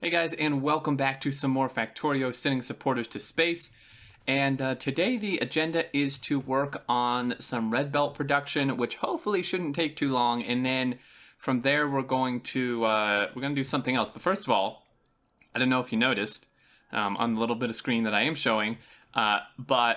Hey guys, and welcome back to some more Factorio sending supporters to space. And today the agenda is to work on some red belt production, which hopefully shouldn't take too long. And then from there we're going to do something else. But first of all, I don't know if you noticed on the little bit of screen that I am showing, but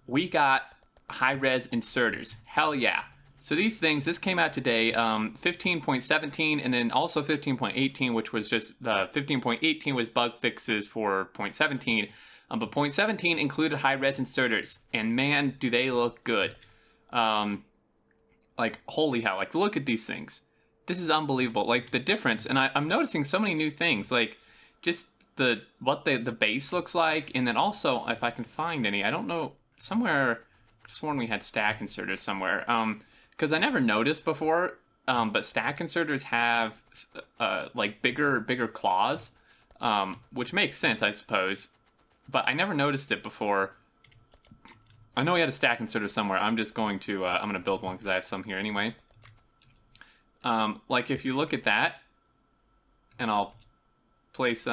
we got high-res inserters. Hell yeah. So these things, this came out today, 15.17 and then also 15.18, which was just, 15.18 was bug fixes for 0.17, but 0.17 included high-res inserters, and man, do they look good. Like, holy hell, like, look at these things. This is unbelievable, like, the difference, and I'm noticing so many new things, like, just what the base looks like, and then also, if I can find any, I don't know, somewhere, I could sworn we had stack inserters somewhere, because I never noticed before, but stack inserters have like bigger claws, which makes sense, I suppose. But I never noticed it before. I know we had a stack inserter somewhere. I'm just going to I'm gonna build one because I have some here anyway. Like if you look at that, and I'll place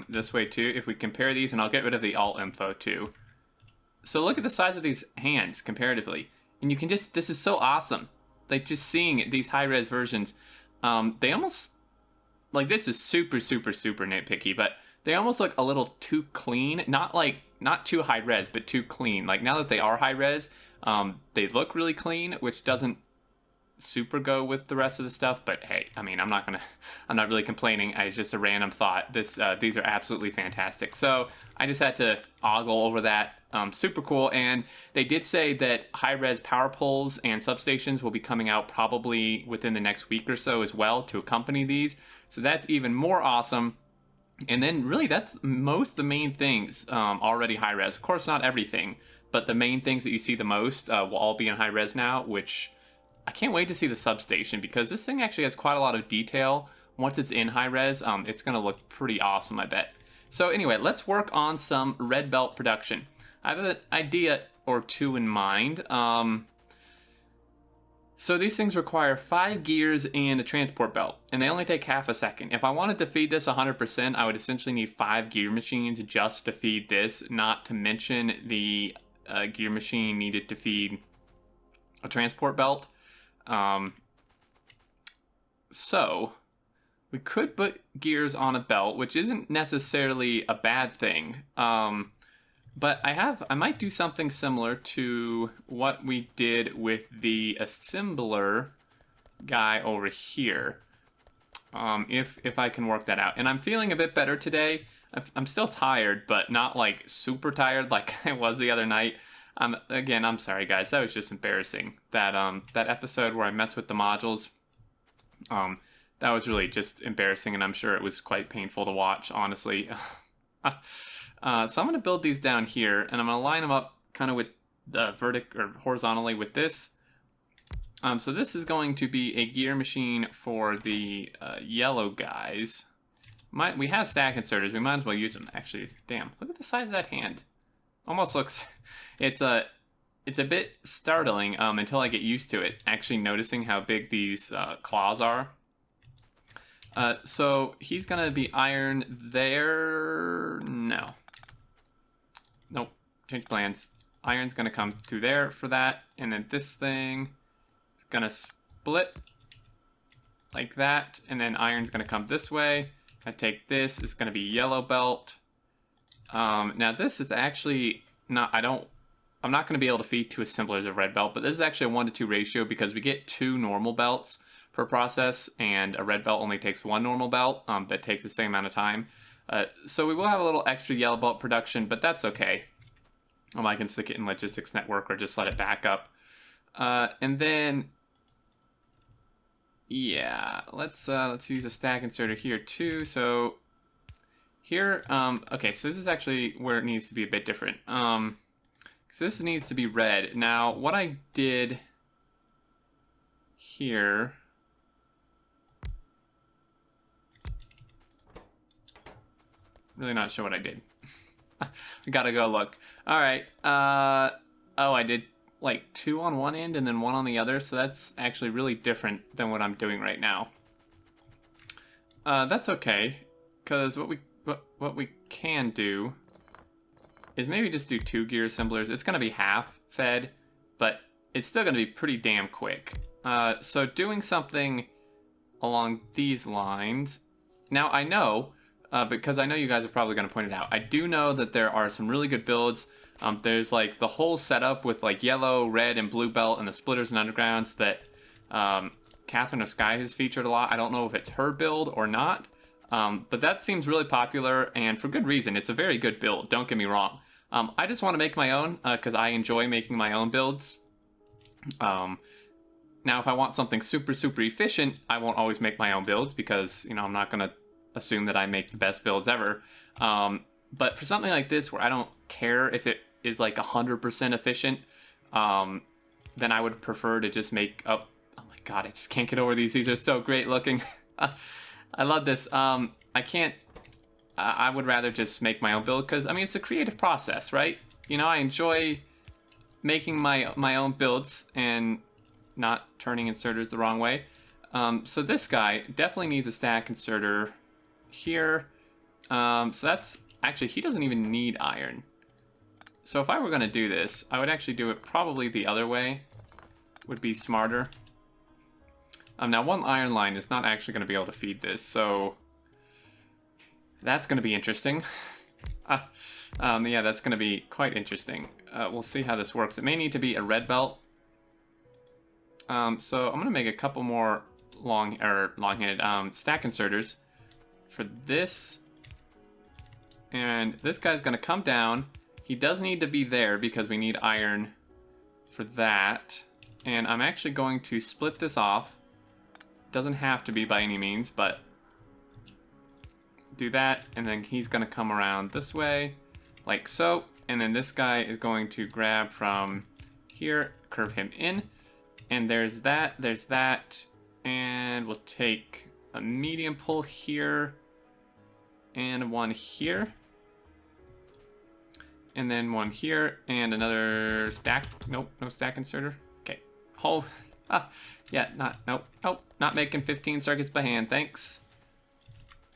this way too. If we compare these, and I'll get rid of the alt info too. So look at the size of these hands comparatively, and you can just, this is so awesome. Like, just seeing these high-res versions, they almost, like, this is super nitpicky, but they almost look a little too clean. Not too high-res, but too clean. Like, now that they are high-res, they look really clean, which doesn't super go with the rest of the stuff, but hey, I mean, I'm not really complaining. It's just a random thought. These are absolutely fantastic. So I just had to ogle over that. Super cool. And they did say that high-res power poles and substations will be coming out probably within the next week or so as well to accompany these. So that's even more awesome. And then really that's most of the main things already high-res. Of course, not everything, but the main things that you see the most will all be in high-res now, which I can't wait to see the substation because this thing actually has quite a lot of detail. Once it's in high res, it's going to look pretty awesome, I bet. So anyway, let's work on some red belt production. I have an idea or two in mind. So these things require 5 gears and a transport belt, and they only take half a second. If I wanted to feed this 100%, I would essentially need 5 gear machines just to feed this, not to mention the gear machine needed to feed a transport belt. So we could put gears on a belt, which isn't necessarily a bad thing. But I might do something similar to what we did with the assembler guy over here. If I can work that out. And I'm feeling a bit better today. I'm still tired, but not like super tired like I was the other night. Again, I'm sorry guys, that was just embarrassing. That episode where I messed with the modules, that was really just embarrassing, and I'm sure it was quite painful to watch, honestly. So I'm going to build these down here, and I'm going to line them up kind of with or horizontally with this. So this is going to be a gear machine for the yellow guys. We have stack inserters, we might as well use them. Actually, damn, look at the size of that hand. Almost looks, it's a bit startling until I get used to it, actually noticing how big these claws are. So he's gonna be iron there. No. Nope. Change plans. Iron's gonna come through there for that, and then this thing is gonna split like that, and then iron's gonna come this way. I take this, it's gonna be yellow belt. Now this is actually not, I'm not going to be able to feed 2 assemblers of red belt, but this is actually a 1-to-2 ratio because we get 2 normal belts per process, and a red belt only takes 1 normal belt that takes the same amount of time. So we will have a little extra yellow belt production, but that's okay. I can stick it in logistics network or just let it back up. And then, yeah, let's use a stack inserter here too. So here, okay, so this is actually where it needs to be a bit different. So this needs to be red. Now, what I did here, really not sure what I did. I gotta go look. All right. Oh, I did like 2 on one end and then 1 on the other, so that's actually really different than what I'm doing right now. That's okay. Because what we can do is maybe just do 2 gear assemblers. It's going to be half fed, but it's still going to be pretty damn quick. So doing something along these lines. Now I know, because I know you guys are probably going to point it out, I do know that there are some really good builds. There's like the whole setup with like yellow, red, and blue belt and the splitters and undergrounds that Catherine of Sky has featured a lot. I don't know if it's her build or not, but that seems really popular, and for good reason. It's a very good build, don't get me wrong. I just want to make my own because I enjoy making my own builds. Now, if I want something super, super efficient, I won't always make my own builds because, you know, I'm not going to assume that I make the best builds ever. But for something like this where I don't care if it is like 100% efficient, then I would prefer to just make up... Oh my god, I just can't get over these. These are so great looking. I love this. I can't... I would rather just make my own build because, I mean, it's a creative process, right? You know, I enjoy making my own builds and not turning inserters the wrong way. So this guy definitely needs a stack inserter here. So that's... Actually, he doesn't even need iron. So if I were going to do this, I would actually do it probably the other way. Would be smarter. Now, one iron line is not actually going to be able to feed this, so that's going to be interesting. Yeah, that's going to be quite interesting. We'll see how this works. It may need to be a red belt. So I'm going to make a couple more long-handed stack inserters for this. And this guy's going to come down. He does need to be there because we need iron for that. And I'm actually going to split this off. Doesn't have to be by any means, but do that. And then he's going to come around this way, like so. And then this guy is going to grab from here, curve him in. And there's that, and we'll take a medium pull here, and one here, and then one here, and another stack, nope, no stack inserter, okay, yeah, not making 15 circuits by hand, thanks.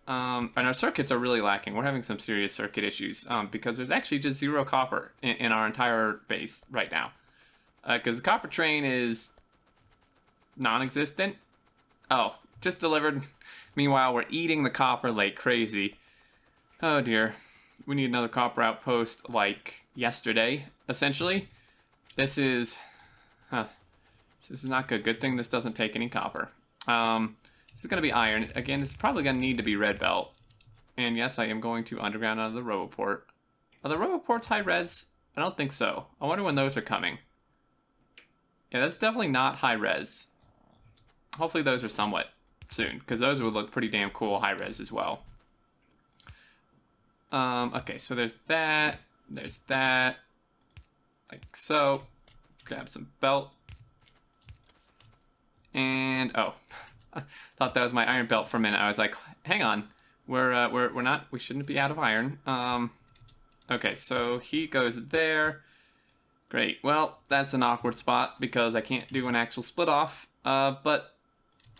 And our circuits are really lacking. We're having some serious circuit issues, because there's actually just 0 copper in our entire base right now. Because the copper train is non-existent. Oh, just delivered. Meanwhile, we're eating the copper like crazy. Oh dear. We need another copper outpost like yesterday, essentially. This is not good. Good thing this doesn't take any copper. This is going to be iron. Again, this is probably going to need to be red belt. And yes, I am going to underground out of the Roboport. Are the Roboports high res? I don't think so. I wonder when those are coming. Yeah, that's definitely not high res. Hopefully those are somewhat soon, because those would look pretty damn cool high res as well. Okay, so there's that, like so. Grab some belt, and oh, I thought that was my iron belt for a minute. I was like, hang on, we shouldn't be out of iron. Okay, so he goes there. Great. Well, that's an awkward spot because I can't do an actual split off. But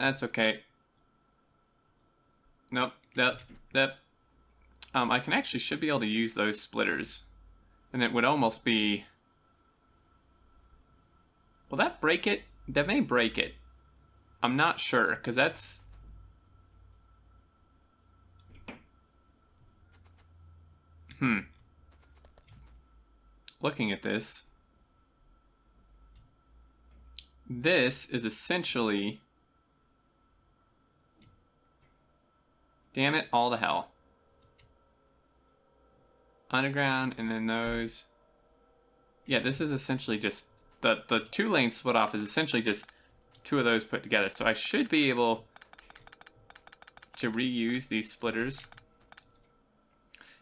that's okay. Nope. Yep. I should be able to use those splitters. And it would almost be... Will that break it? That may break it. I'm not sure, because that's... Looking at this... This is essentially... Damn it, all to hell. Underground, and then those... Yeah, this is essentially just... The 2-lane split off is essentially just 2 of those put together. So I should be able to reuse these splitters.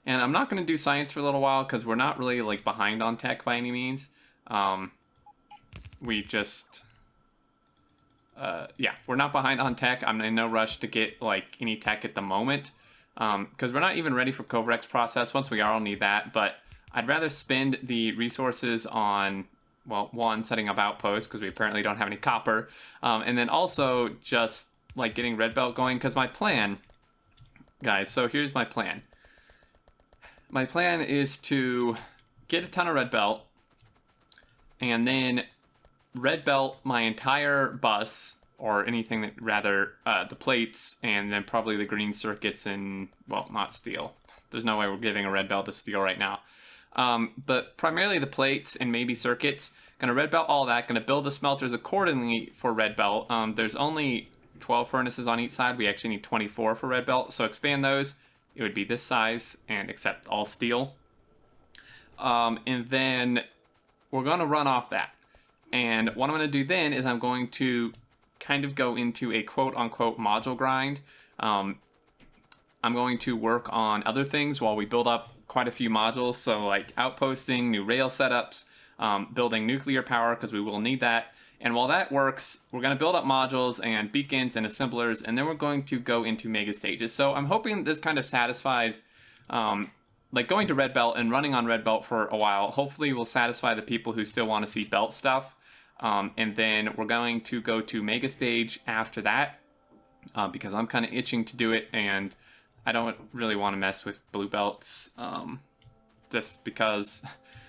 And I'm not going to do science for a little while because we're not really like behind on tech by any means. We just... yeah, we're not behind on tech. I'm in no rush to get like any tech at the moment because we're not even ready for Covrex process. Once we are, I'll need that. But I'd rather spend the resources on, well, one, setting up outposts because we apparently don't have any copper, and then also just like getting red belt going because my plan guys, so here's my plan. My plan is to get a ton of red belt, and then red belt my entire bus, or anything that, rather, the plates, and then probably the green circuits and, well, not steel. There's no way we're giving a red belt to steel right now. But primarily the plates and maybe circuits. Gonna red belt all that, gonna build the smelters accordingly for red belt. There's only 12 furnaces on each side. We actually need 24 for red belt, so expand those. It would be this size and accept all steel. And then we're gonna run off that. And what I'm gonna do then is I'm going to kind of go into a quote-unquote module grind. I'm going to work on other things while we build up quite a few modules, so like outposting, new rail setups, building nuclear power, because we will need that. And while that works, we're going to build up modules and beacons and assemblers, and then we're going to go into mega stages. So I'm hoping this kind of satisfies, like going to red belt and running on red belt for a while, hopefully will satisfy the people who still want to see belt stuff. And then we're going to go to mega stage after that, because I'm kind of itching to do it, and I don't really want to mess with blue belts, just because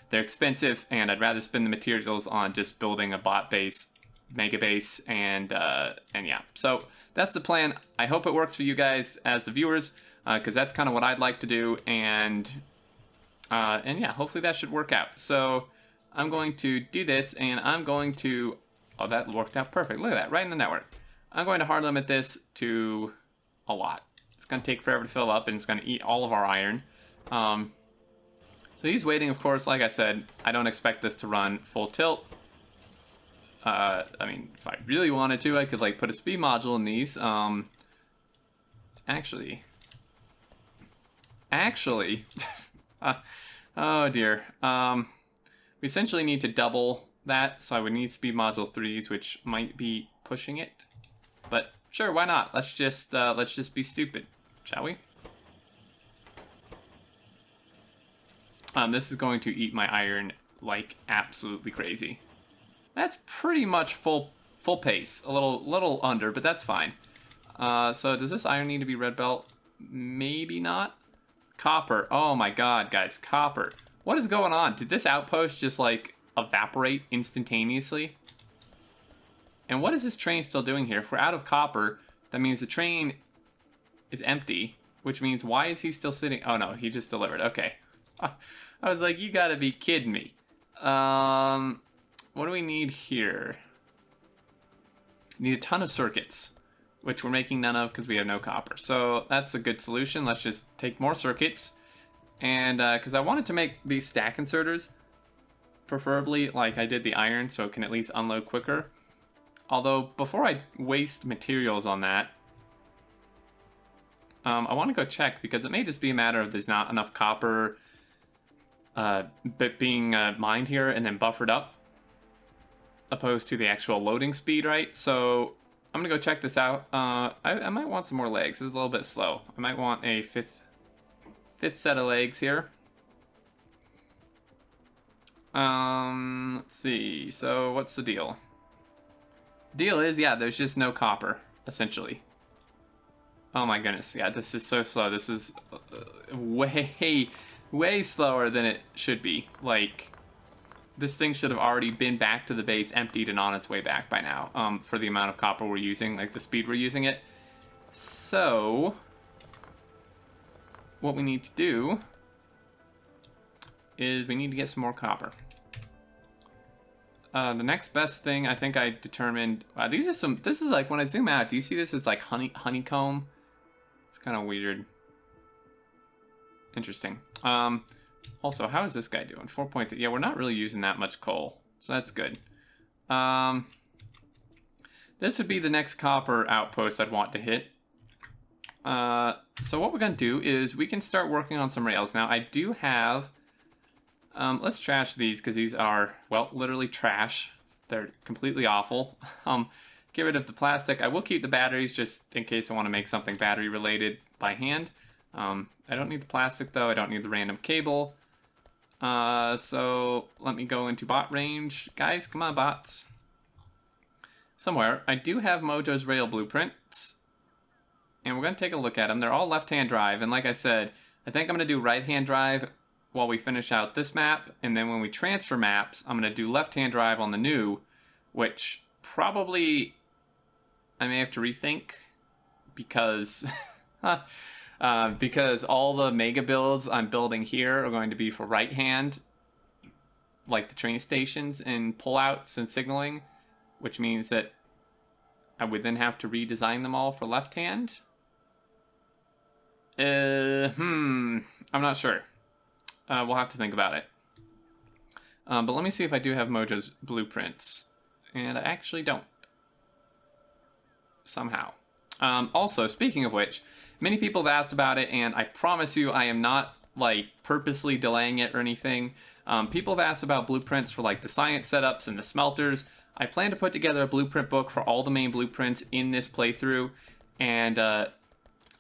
they're expensive, and I'd rather spend the materials on just building a bot-based mega base, and yeah. So that's the plan. I hope it works for you guys as the viewers, because that's kind of what I'd like to do, and yeah, hopefully that should work out. So I'm going to do this, and I'm going to, oh, that worked out perfect. Look at that, right in the network. I'm going to hard limit this to a lot. It's going to take forever to fill up, and it's going to eat all of our iron. So he's waiting, of course. Like I said, I don't expect this to run full tilt. I mean, if I really wanted to, I could like put a speed module in these. Actually, oh dear. We essentially need to double that, so I would need speed module 3s, which might be pushing it. But sure, why not? Let's just be stupid, shall we? This is going to eat my iron like absolutely crazy. That's pretty much full pace. A little under, but that's fine. So does this iron need to be red belt? Maybe not. Copper. Oh my god, guys, copper. What is going on? Did this outpost just like evaporate instantaneously? And what is this train still doing here? If we're out of copper, that means the train is empty, which means why is he still sitting? Oh no, he just delivered. Okay. I was like, you gotta be kidding me. What do we need here? Need a ton of circuits, which we're making none of because we have no copper. So that's a good solution. Let's just take more circuits. And because I wanted to make these stack inserters, preferably like I did the iron, so it can at least unload quicker. Although, before I waste materials on that, I want to go check, because it may just be a matter of there's not enough copper being mined here and then buffered up, opposed to the actual loading speed, right? So I'm gonna go check this out. I might want some more legs. This is a little bit slow. I might want a fifth set of legs here. Let's see. So what's the deal? Deal is, yeah, there's just no copper, essentially. Oh my goodness, yeah, this is so slow. This is way slower than it should be. Like, this thing should have already been back to the base, emptied, and on its way back by now, for the amount of copper we're using, like the speed we're using it. So, what we need to do is we need to get some more copper. The next best thing I think I determined, wow, these are some, this is like, when I zoom out, do you see this? It's like honeycomb. It's kind of weird. Interesting. Also, how is this guy doing? 4.3. Yeah, we're not really using that much coal, so that's good. This would be the next copper outpost I'd want to hit. So what we're going to do is we can start working on some rails. Now, I do have... let's trash these, because these are, well, literally trash. They're completely awful. Get rid of the plastic. I will keep the batteries just in case I want to make something battery related by hand. I don't need the plastic though. I don't need the random cable. So let me go into bot range. Guys, come on, bots. Somewhere. I do have Mojo's rail blueprints. and we're going to take a look at them. They're all left-hand drive, and like I said, I think I'm going to do right-hand drive while we finish out this map, and then when we transfer maps, I'm going to do left-hand drive on the new, which probably I may have to rethink because because all the mega builds I'm building here are going to be for right-hand, like the train stations and pullouts and signaling, which means that I would then have to redesign them all for left-hand. I'm not sure. We'll have to think about it. But let me see if I do have Mojo's blueprints. And I actually don't. Somehow. Also, speaking of which, many people have asked about it, and I promise you I am not, like, purposely delaying it or anything. People have asked about blueprints for, like, the science setups and the smelters. I plan to put together a blueprint book for all the main blueprints in this playthrough, and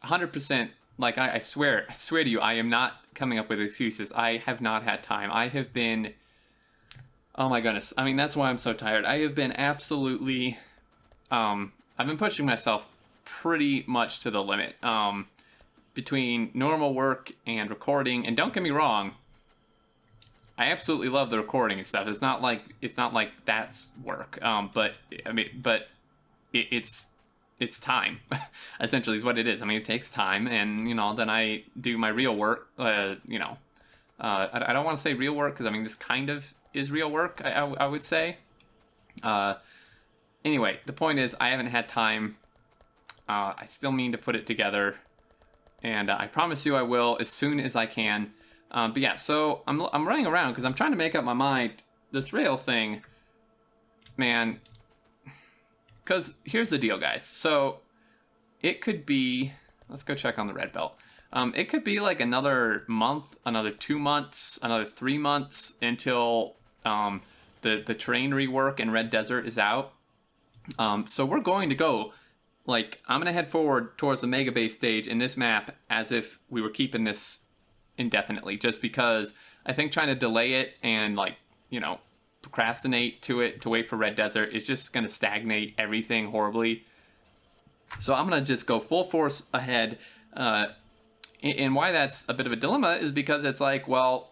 100%, like, I swear to you, I am not coming up with excuses. I have not had time. I have been, oh my goodness, I mean, that's why I'm so tired. I have been absolutely, I've been pushing myself pretty much to the limit, between normal work and recording, and don't get me wrong, I absolutely love the recording and stuff. It's not like that's work. But I mean, it's time, essentially, is what it is. I mean, it takes time, and then I do my real work. I don't want to say real work because I mean this kind of is real work. I would say. Anyway, the point is I haven't had time. I still mean to put it together, and I promise you I will as soon as I can. But yeah, so I'm running around because I'm trying to make up my mind. This rail thing, man. Because here's the deal, guys. So it could be. Let's go check on the red belt. It could be like another month, another 2 months, another 3 months until the terrain rework in Red Desert is out. So we're going to go. Like, I'm going to head forward towards the Mega Base stage in this map as if we were keeping this indefinitely, just because I think trying to delay it and, like, procrastinate to wait for Red Desert is just going to stagnate everything horribly. So I'm going to just go full force ahead. And why that's a bit of a dilemma is because it's like, well,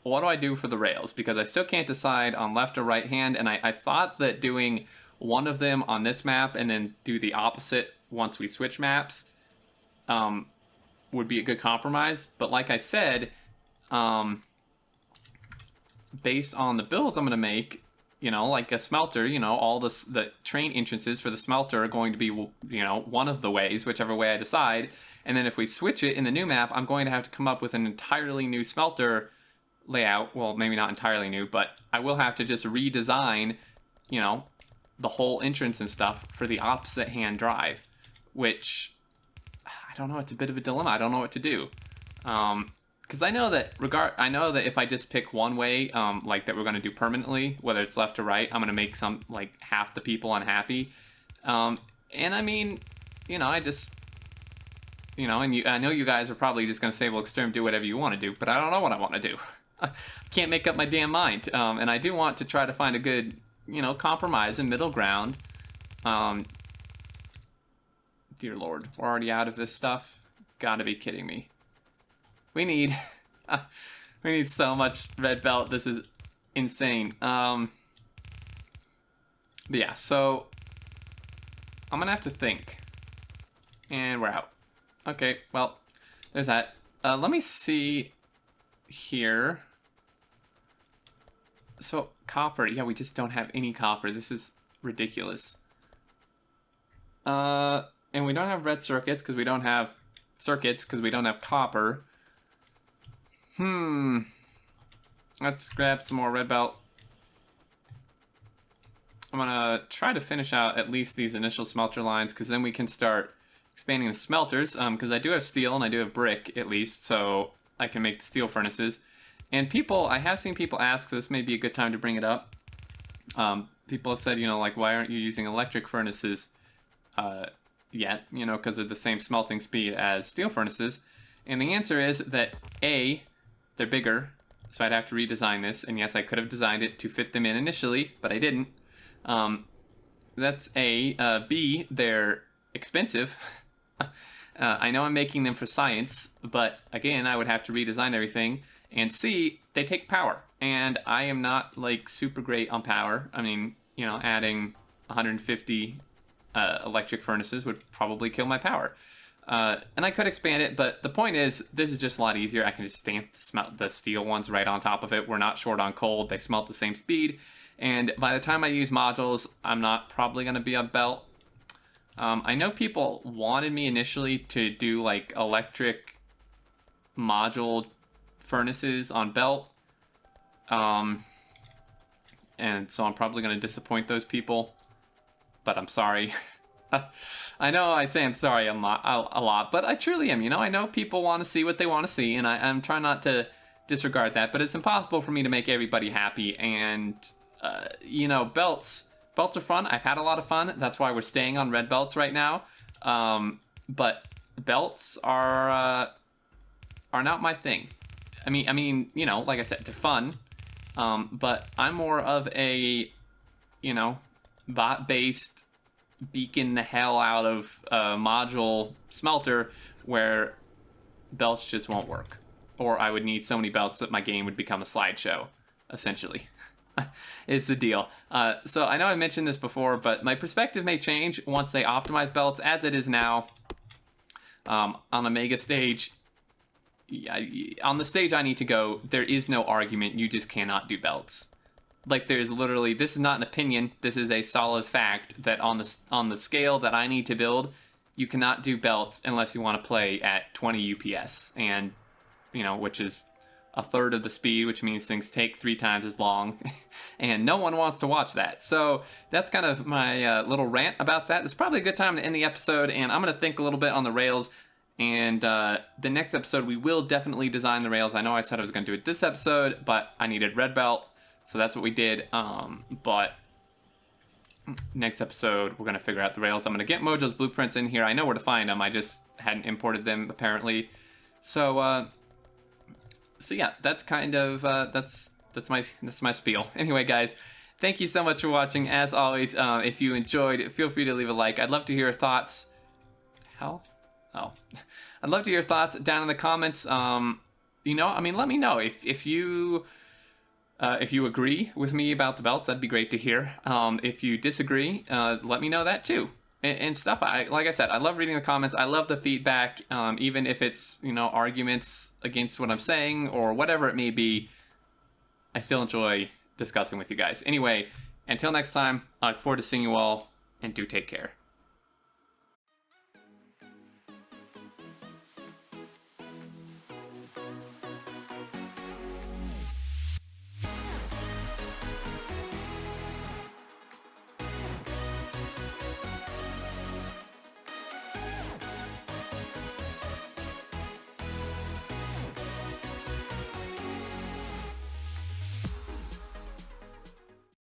what do I do for the rails? Because I still can't decide on left or right hand, and I thought that doing one of them on this map and then do the opposite once we switch maps would be a good compromise. But like I said, based on the builds I'm going to make, like a smelter, all the train entrances for the smelter are going to be, one of the ways, whichever way I decide. And then if we switch it in the new map, I'm going to have to come up with an entirely new smelter layout. Well, maybe not entirely new, but I will have to just redesign, the whole entrance and stuff for the opposite hand drive, which I don't know. It's a bit of a dilemma. I don't know what to do. Because I know that if I just pick one way, like that we're going to do permanently, whether it's left or right, I'm going to make like half the people unhappy. And I mean, I just, and I know you guys are probably just going to say, well, Xterm, do whatever you want to do, but I don't know what I want to do. I can't make up my damn mind. And I do want to try to find a good, compromise and middle ground. Dear Lord, we're already out of this stuff. Gotta be kidding me. We need so much red belt. This is insane. But yeah, so I'm gonna have to think. And we're out. Okay, well, there's that. Let me see here. So, copper. Yeah, we just don't have any copper. This is ridiculous. And we don't have red circuits because we don't have copper. Let's grab some more red belt. I'm gonna try to finish out at least these initial smelter lines, because then we can start expanding the smelters, because I do have steel and I do have brick at least, so I can make the steel furnaces. And I have seen people ask, so this may be a good time to bring it up. People have said, like, why aren't you using electric furnaces yet? Because they're the same smelting speed as steel furnaces. And the answer is that A, they're bigger, so I'd have to redesign this. And yes, I could have designed it to fit them in initially, but I didn't. That's A. B, they're expensive. I know I'm making them for science, but again, I would have to redesign everything. And C, they take power. And I am not, like, super great on power. I mean, you know, adding 150 electric furnaces would probably kill my power. And I could expand it, but the point is, this is just a lot easier. I can just stamp the steel ones right on top of it. We're not short on coal. They smelt the same speed. And by the time I use modules, I'm not probably going to be a belt. I know people wanted me initially to do, like, electric module furnaces on belt. And so I'm probably going to disappoint those people. But I'm sorry. I know I say I'm sorry a lot, but I truly am. You know, I know people want to see what they want to see, and I'm trying not to disregard that. But it's impossible for me to make everybody happy. And you know, belts are fun. I've had a lot of fun. That's why we're staying on red belts right now. But belts are not my thing. I mean, you know, like I said, they're fun. But I'm more of a, you know, bot-based beacon the hell out of module smelter where belts just won't work. Or I would need so many belts that my game would become a slideshow, essentially. It's the deal. So I know I mentioned this before, but my perspective may change once they optimize belts. As it is now, on a mega stage, on the stage I need to go, there is no argument. You just cannot do belts. Like, there's literally, this is not an opinion, this is a solid fact that on the scale that I need to build, you cannot do belts unless you want to play at 20 UPS, and, you know, which is a third of the speed, which means things take 3 times as long, and no one wants to watch that. So that's kind of my little rant about that. It's probably a good time to end the episode, and I'm going to think a little bit on the rails, and the next episode we will definitely design the rails. I know I said I was going to do it this episode, but I needed red belt. So that's what we did, but next episode, we're going to figure out the rails. I'm going to get Mojo's blueprints in here. I know where to find them. I just hadn't imported them, apparently. So yeah, that's kind of, that's my spiel. Anyway, guys, thank you so much for watching. As always, if you enjoyed, feel free to leave a like. I'd love to hear your thoughts. I'd love to hear your thoughts down in the comments. You know, I mean, let me know if you agree with me about the belts, that'd be great to hear. If you disagree, let me know that too. And stuff, like I said, I love reading the comments. I love the feedback, even if it's, you know, arguments against what I'm saying or whatever it may be. I still enjoy discussing with you guys. Anyway, until next time, I look forward to seeing you all, and do take care.